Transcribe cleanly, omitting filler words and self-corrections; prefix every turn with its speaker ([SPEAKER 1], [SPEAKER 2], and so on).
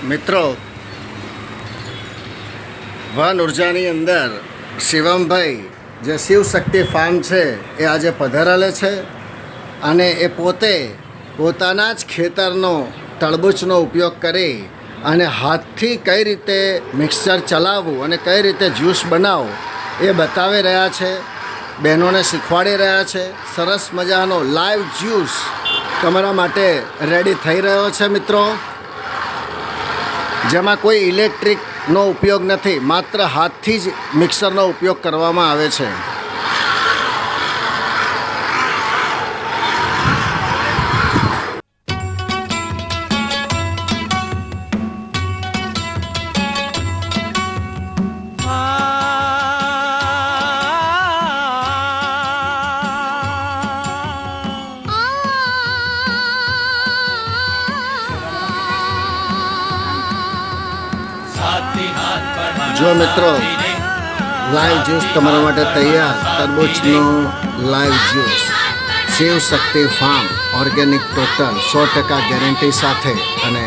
[SPEAKER 1] મિત્રો, વન ઉર્જાની અંદર શિવમભાઈ જે શિવ શક્તિ ફાર્મ છે એ આજે પધારેલે છે અને એ પોતે પોતાના જ ખેતરનો તરબૂચનો ઉપયોગ કરી અને હાથથી કઈ રીતે મિક્સર ચલાવવું અને કઈ રીતે જ્યુસ બનાવવું એ બતાવી રહ્યા છે, બહેનોને શીખવાડી રહ્યા છે. સરસ મજાનો લાઈવ જ્યુસ તમારા માટે રેડી થઈ રહ્યો છે મિત્રો, જેમાં કોઈ ઇલેક્ટ્રિકનો ઉપયોગ નથી, માત્ર હાથથી જ મિક્સરનો ઉપયોગ કરવામાં આવે છે. જો મિત્રો, લાઈવ જ્યુસ તમારા માટે તૈયાર, તરબૂચનો લાઈવ જ્યુસ શિવ શક્તિ ફાર્મ ઓર્ગેનિક ટોટલ 100% ગેરંટી સાથે અને